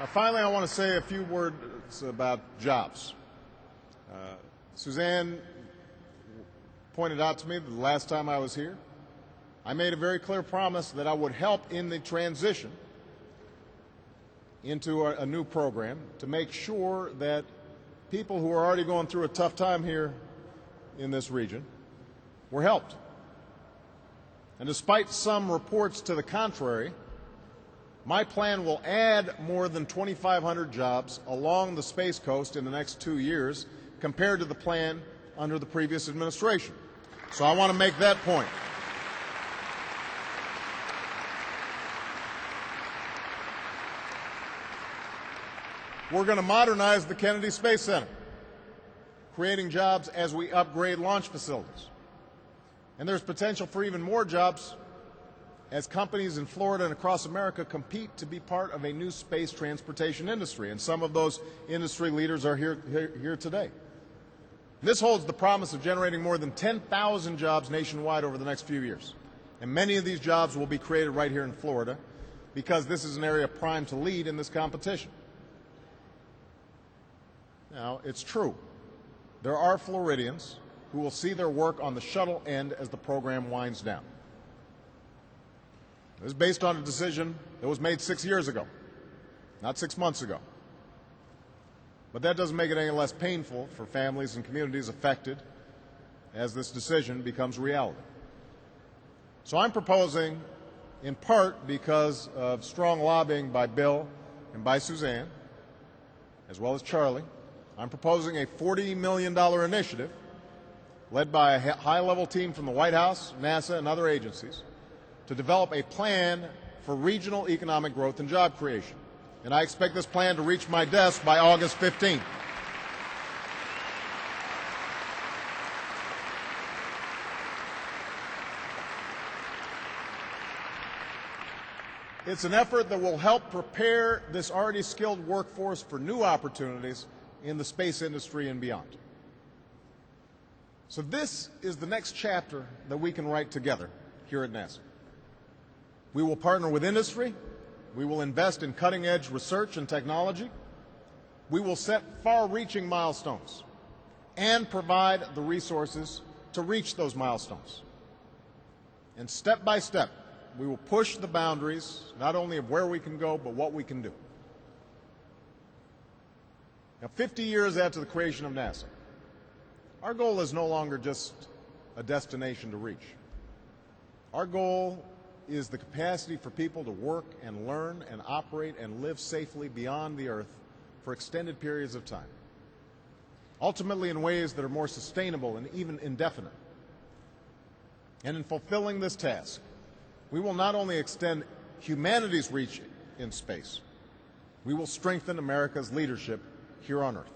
Finally, I want to say a few words about jobs. Suzanne pointed out to me that the last time I was here, I made a very clear promise that I would help in the transition into a new program to make sure that people who are already going through a tough time here in this region were helped. And despite some reports to the contrary, my plan will add more than 2,500 jobs along the Space Coast in the next 2 years compared to the plan under the previous administration. So I want to make that point. We're going to modernize the Kennedy Space Center, creating jobs as we upgrade launch facilities. And there's potential for even more jobs as companies in Florida and across America compete to be part of a new space transportation industry. And some of those industry leaders are here today. This holds the promise of generating more than 10,000 jobs nationwide over the next few years. And many of these jobs will be created right here in Florida because this is an area primed to lead in this competition. Now, it's true. There are Floridians who will see their work on the shuttle end as the program winds down. This is based on a decision that was made 6 years ago, not 6 months ago. But that doesn't make it any less painful for families and communities affected as this decision becomes reality. So I'm proposing, in part because of strong lobbying by Bill and by Suzanne, as well as Charlie, I'm proposing a $40 million initiative led by a high-level team from the White House, NASA, and other agencies to develop a plan for regional economic growth and job creation. And I expect this plan to reach my desk by August 15th. It's an effort that will help prepare this already skilled workforce for new opportunities in the space industry and beyond. So this is the next chapter that we can write together here at NASA. We will partner with industry. We will invest in cutting-edge research and technology. We will set far-reaching milestones and provide the resources to reach those milestones. And step by step, we will push the boundaries not only of where we can go, but what we can do. Now, 50 years after the creation of NASA, our goal is no longer just a destination to reach. Our goal is the capacity for people to work and learn and operate and live safely beyond the Earth for extended periods of time, ultimately in ways that are more sustainable and even indefinite. And in fulfilling this task, we will not only extend humanity's reach in space, we will strengthen America's leadership here on Earth.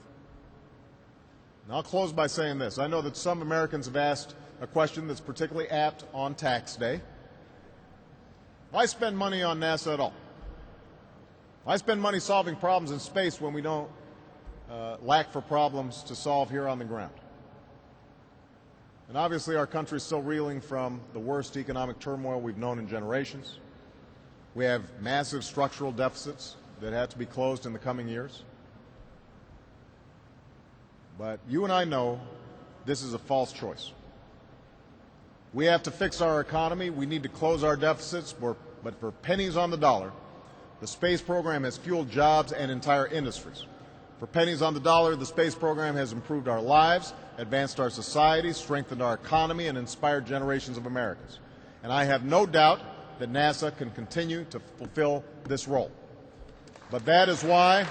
And I'll close by saying this. I know that some Americans have asked a question that's particularly apt on tax day. Why spend money on NASA at all? Why spend money solving problems in space when we don't lack for problems to solve here on the ground? And obviously our country is still reeling from the worst economic turmoil we've known in generations. We have massive structural deficits that have to be closed in the coming years. But you and I know this is a false choice. We have to fix our economy. We need to close our deficits, but for pennies on the dollar, the space program has fueled jobs and entire industries. For pennies on the dollar, the space program has improved our lives, advanced our society, strengthened our economy, and inspired generations of Americans. And I have no doubt that NASA can continue to fulfill this role. But that is why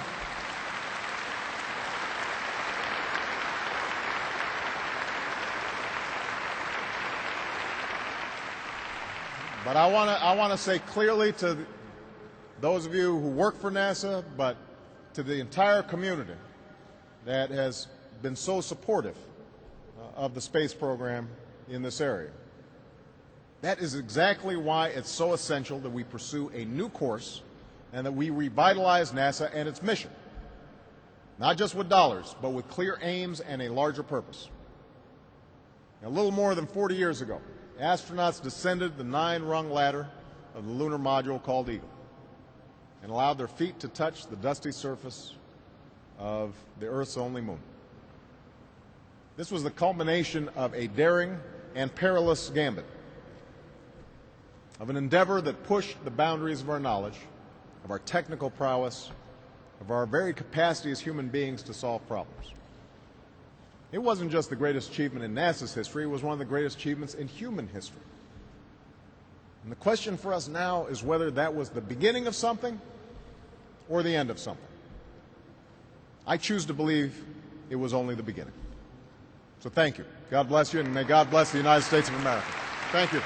But I want to say clearly to those of you who work for NASA, but to the entire community that has been so supportive of the space program in this area. That is exactly why it's so essential that we pursue a new course and that we revitalize NASA and its mission, not just with dollars, but with clear aims and a larger purpose. A little more than 40 years ago, astronauts descended the 9-rung ladder of the lunar module called Eagle. and allowed their feet to touch the dusty surface of the Earth's only moon. This was the culmination of a daring and perilous gambit, of an endeavor that pushed the boundaries of our knowledge, of our technical prowess, of our very capacity as human beings to solve problems. It wasn't just the greatest achievement in NASA's history, it was one of the greatest achievements in human history. And the question for us now is whether that was the beginning of something or the end of something. I choose to believe it was only the beginning. So thank you. God bless you, and may God bless the United States of America. Thank you.